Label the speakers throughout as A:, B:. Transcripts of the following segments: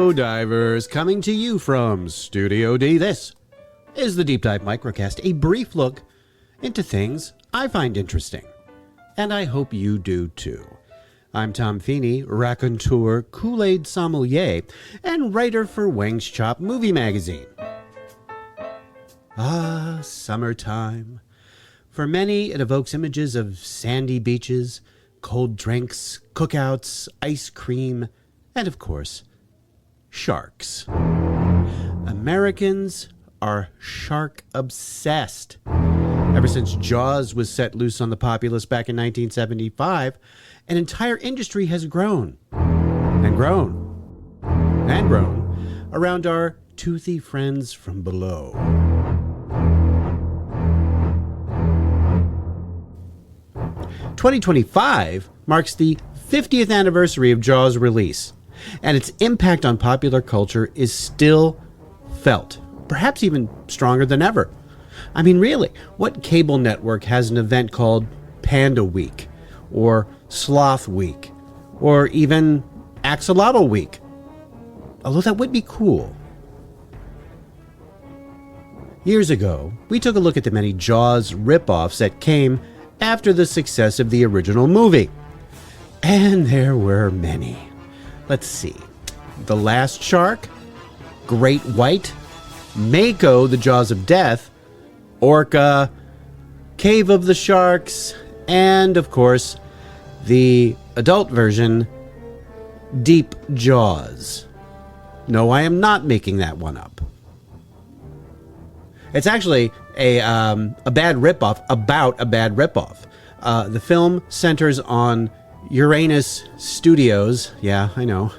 A: Hello, divers, coming to you from Studio D. This is the Deep Dive Microcast, a brief look into things I find interesting, and I hope you do too. I'm Tom Feeney, raconteur, Kool-Aid sommelier, and writer for Wang's Chop Movie Magazine. Ah, summertime. For many, it evokes images of sandy beaches, cold drinks, cookouts, ice cream, and of course, sharks. Americans are shark obsessed. Ever since Jaws was set loose on the populace back in 1975, an entire industry has grown and grown and grown around our toothy friends from below. "2025 marks the 50th anniversary of Jaws' release, and its impact on popular culture is still felt, perhaps even stronger than ever. I mean, really, what cable network has an event called Panda Week, or Sloth Week, or even Axolotl Week? Although that would be cool. Years ago, we took a look at the many Jaws ripoffs that came after the success of the original movie. And there were many. Let's see. The Last Shark, Great White, Mako, the Jaws of Death, Orca, Cave of the Sharks, and, of course, the adult version, Deep Jaws. No, I am not making that one up. It's actually a bad ripoff about a bad ripoff. The film centers on Uranus Studios, yeah, I know,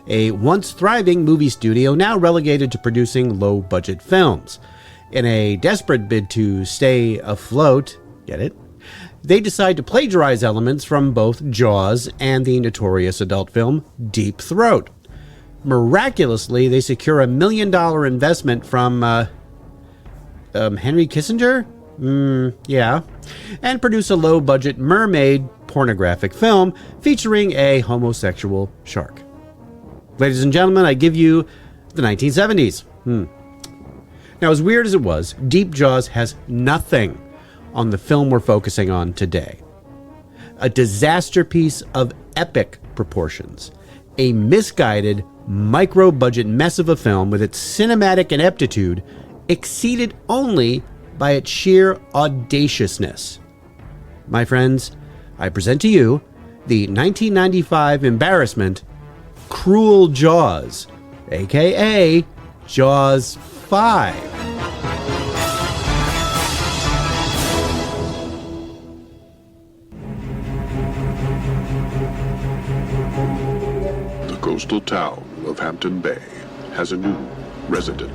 A: a once thriving movie studio now relegated to producing low-budget films. In a desperate bid to stay afloat, get it? They decide to plagiarize elements from both Jaws and the notorious adult film Deep Throat. Miraculously, they secure $1 million investment from Henry Kissinger? Yeah. And produce a low-budget mermaid pornographic film featuring a homosexual shark. Ladies and gentlemen, I give you the 1970s. Now, as weird as it was, Deep Jaws has nothing on the film we're focusing on today. A disaster piece of epic proportions. A misguided, micro-budget mess of a film with its cinematic ineptitude exceeded only by its sheer audaciousness. My friends, I present to you the 1995 embarrassment, Cruel Jaws, aka Jaws 5.
B: The coastal town of Hampton Bay has a new resident,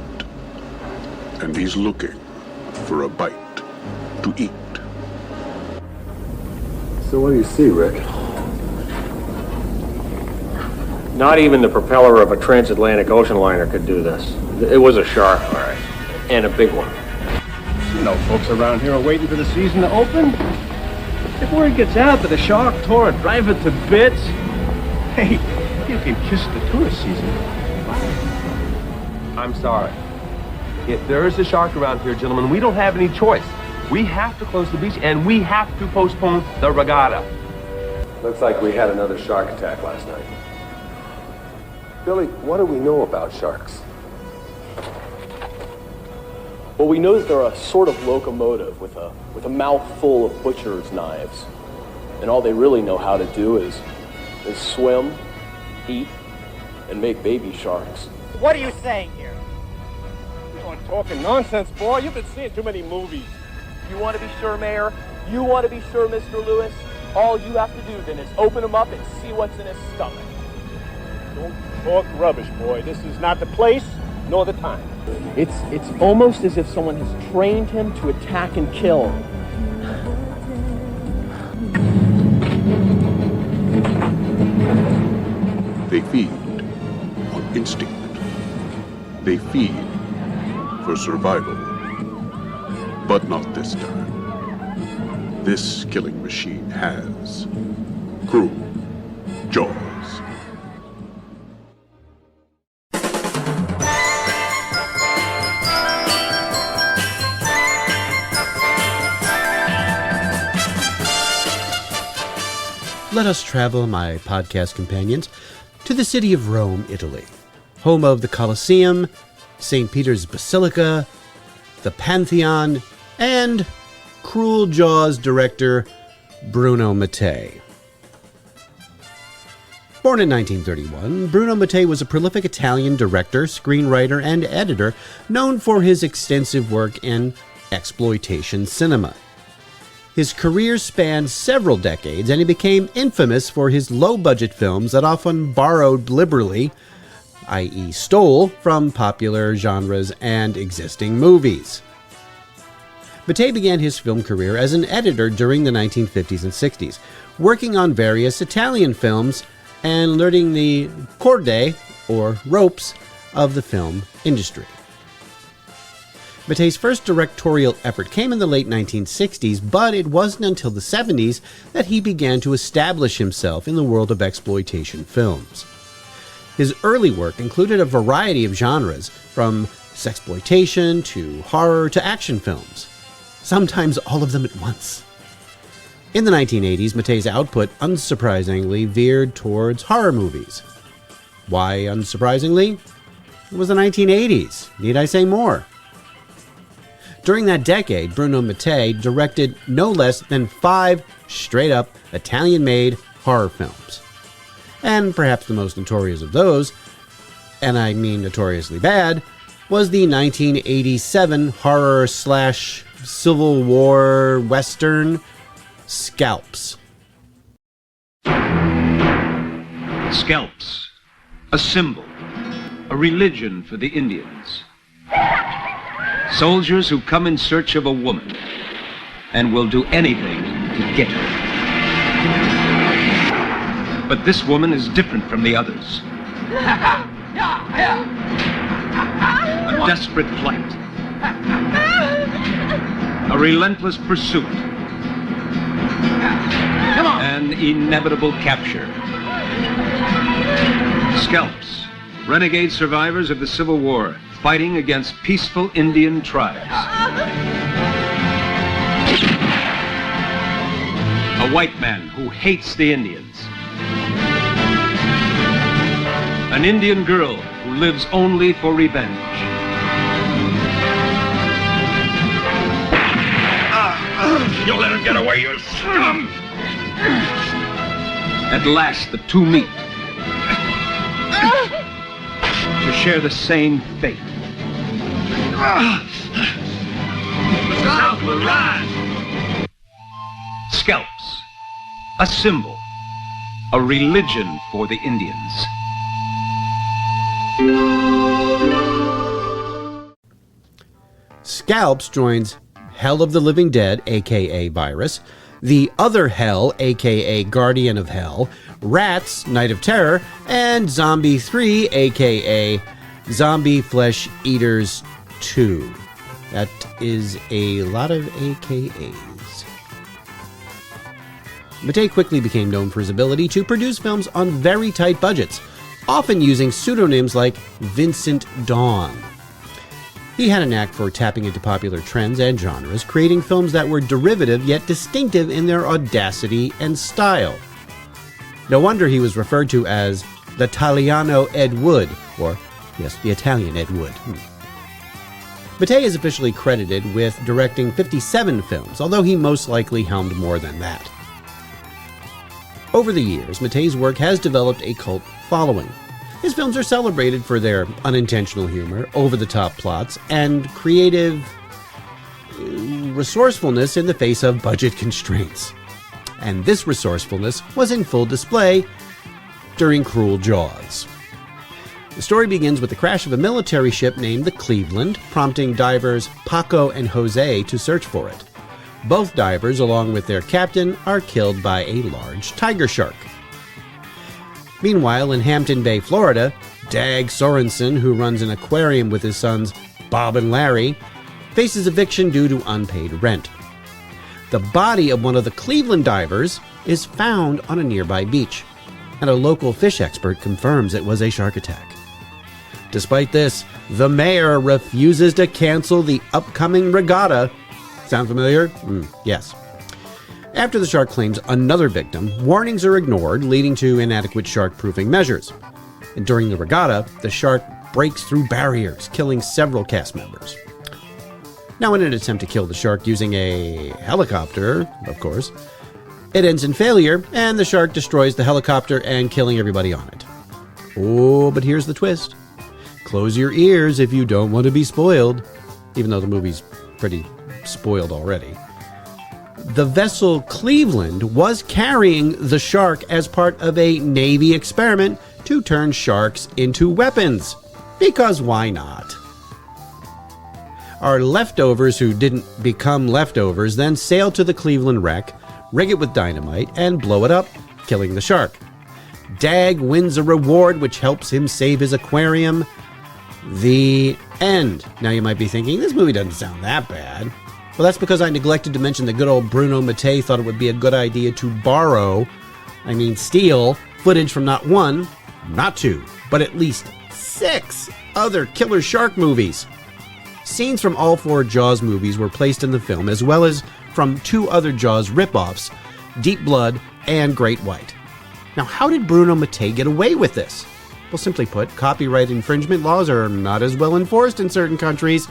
B: and he's looking for a bite to eat.
C: So what do you see, Rick?
D: Not even the propeller of a transatlantic ocean liner could do this. It was a shark, all right, and a big one.
E: You know, folks around here are waiting for the season to open. If word gets out that a shark tore a driver to bits, hey, you can kiss the tourist season.
F: I'm sorry. If there is a shark around here, gentlemen, we don't have any choice. We have to close the beach, and we have to postpone the regatta.
E: Looks like we had another shark attack last night. Billy, what do we know about sharks?
G: Well, we know that they're a sort of locomotive with a mouth full of butcher's knives. And all they really know how to do is swim, eat, and make baby sharks.
H: What are you saying here?
E: You aren't talking nonsense, boy. You've been seeing too many movies.
G: You want to be sure, Mayor? You want to be sure, Mr. Lewis? All you have to do then is open him up and see what's in his stomach.
E: Don't talk rubbish, boy. This is not the place nor the time.
G: It's almost as if someone has trained him to attack and kill.
B: They feed on instinct. They feed for survival. But not this time. This killing machine has cruel jaws.
A: let us travel, my podcast companions, to the city of Rome, Italy, home of the Colosseum, St. Peter's Basilica, the Pantheon, and Cruel Jaws director Bruno Mattei. Born in 1931, Bruno Mattei was a prolific Italian director, screenwriter, and editor known for his extensive work in exploitation cinema. His career spanned several decades, and he became infamous for his low-budget films that often borrowed liberally, i.e. stole, from popular genres and existing movies. Mattei began his film career as an editor during the 1950s and 60s, working on various Italian films and learning the corde, or ropes, of the film industry. Mattei's first directorial effort came in the late 1960s, but it wasn't until the 70s that he began to establish himself in the world of exploitation films. His early work included a variety of genres, from sexploitation to horror to action films, sometimes all of them at once. In the 1980s, Mattei's output, unsurprisingly, veered towards horror movies. Why unsurprisingly? It was the 1980s. Need I say more? During that decade, Bruno Mattei directed no less than 5 straight-up Italian-made horror films. And perhaps the most notorious of those, and I mean notoriously bad, was the 1987 horror/Civil War Western, Scalps.
H: Scalps, a symbol, a religion for the Indians. Soldiers who come in search of a woman and will do anything to get her. But this woman is different from the others. A desperate flight. A relentless pursuit. An inevitable capture. Scalps, renegade survivors of the Civil War, fighting against peaceful Indian tribes. A white man who hates the Indians. An Indian girl who lives only for revenge.
I: You let him get away, you scum!
H: At last, the two meet to share the same fate.
I: The South will rise!
H: Scalps, a symbol, a religion for the Indians.
A: Scalps joins Hell of the Living Dead, aka Virus, The Other Hell, aka Guardian of Hell, Rats, Night of Terror, and Zombie 3, aka Zombie Flesh Eaters 2. That is a lot of AKAs. Mattei quickly became known for his ability to produce films on very tight budgets, often using pseudonyms like Vincent Dawn. He had a knack for tapping into popular trends and genres, creating films that were derivative yet distinctive in their audacity and style. No wonder he was referred to as the Italiano Ed Wood, or, yes, the Italian Ed Wood. Mattei is officially credited with directing 57 films, although he most likely helmed more than that. Over the years, Mattei's work has developed a cult following. His films are celebrated for their unintentional humor, over-the-top plots, and creative resourcefulness in the face of budget constraints. And this resourcefulness was in full display during Cruel Jaws. The story begins with the crash of a military ship named the Cleveland, prompting divers Paco and Jose to search for it. Both divers, along with their captain, are killed by a large tiger shark. Meanwhile, in Hampton Bay, Florida, Dag Sorensen, who runs an aquarium with his sons Bob and Larry, faces eviction due to unpaid rent. The body of one of the Cleveland divers is found on a nearby beach, and a local fish expert confirms it was a shark attack. Despite this, the mayor refuses to cancel the upcoming regatta. Sound familiar? Yes. After the shark claims another victim, warnings are ignored, leading to inadequate shark-proofing measures. And during the regatta, the shark breaks through barriers, killing several cast members. Now, in an attempt to kill the shark using a helicopter, of course, it ends in failure, and the shark destroys the helicopter and killing everybody on it. Oh, but here's the twist. Close your ears if you don't want to be spoiled, even though the movie's pretty spoiled already. The vessel Cleveland was carrying the shark as part of a Navy experiment to turn sharks into weapons. Because why not? Our leftovers who didn't become leftovers then sail to the Cleveland wreck, rig it with dynamite, and blow it up, killing the shark. Dag wins a reward which helps him save his aquarium. The end. Now you might be thinking, this movie doesn't sound that bad. Well, that's because I neglected to mention that good old Bruno Mattei thought it would be a good idea to steal footage from not one, not two, but at least 6 other killer shark movies. Scenes from all 4 Jaws movies were placed in the film, as well as from 2 other Jaws ripoffs, Deep Blood and Great White. Now, how did Bruno Mattei get away with this? Well, simply put, copyright infringement laws are not as well enforced in certain countries.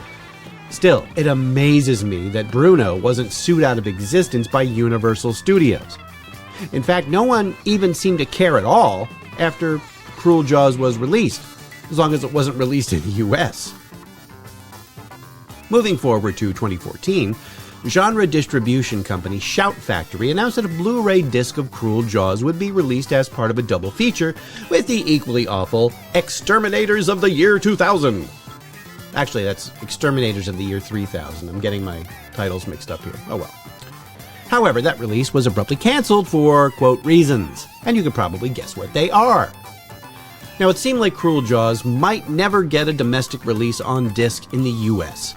A: Still, it amazes me that Bruno wasn't sued out of existence by Universal Studios. In fact, no one even seemed to care at all after Cruel Jaws was released, as long as it wasn't released in the US. Moving forward to 2014, genre distribution company Shout Factory announced that a Blu-ray disc of Cruel Jaws would be released as part of a double feature with the equally awful Exterminators of the Year 2000. Actually, that's Exterminators of the Year 3000. I'm getting my titles mixed up here. Oh well. However, that release was abruptly canceled for, quote, reasons. And you can probably guess what they are. Now, it seemed like Cruel Jaws might never get a domestic release on disc in the US.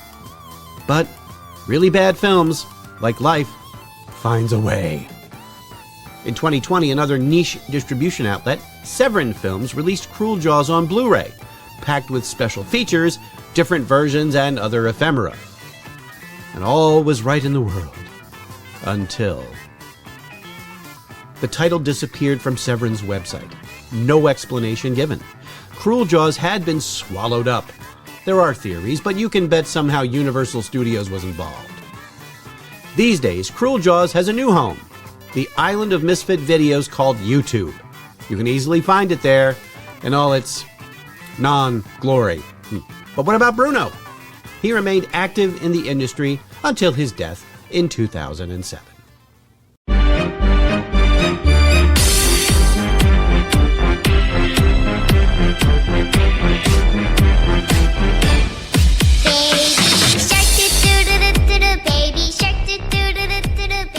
A: But really bad films, like life, finds a way. In 2020, another niche distribution outlet, Severin Films, released Cruel Jaws on Blu-ray, packed with special features, different versions, and other ephemera. And all was right in the world. Until the title disappeared from Severin's website. No explanation given. Cruel Jaws had been swallowed up. There are theories, but you can bet somehow Universal Studios was involved. These days, Cruel Jaws has a new home, the island of misfit videos called YouTube. You can easily find it there in all its non-glory. But what about Bruno? He remained active in the industry until his death in 2007.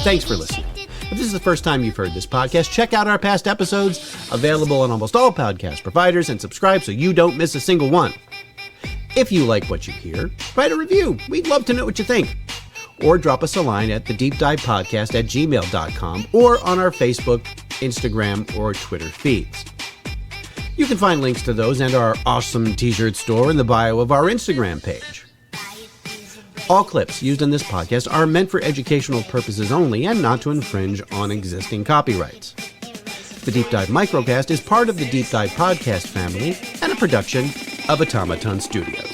A: Thanks for listening. If this is the first time you've heard this podcast, check out our past episodes, available on almost all podcast providers, and subscribe so you don't miss a single one. If you like what you hear, write a review. We'd love to know what you think. Or drop us a line at thedeepdivepodcast@gmail.com or on our Facebook, Instagram, or Twitter feeds. You can find links to those and our awesome t-shirt store in the bio of our Instagram page. All clips used in this podcast are meant for educational purposes only and not to infringe on existing copyrights. The Deep Dive Microcast is part of the Deep Dive Podcast family and a production of Automaton Studios.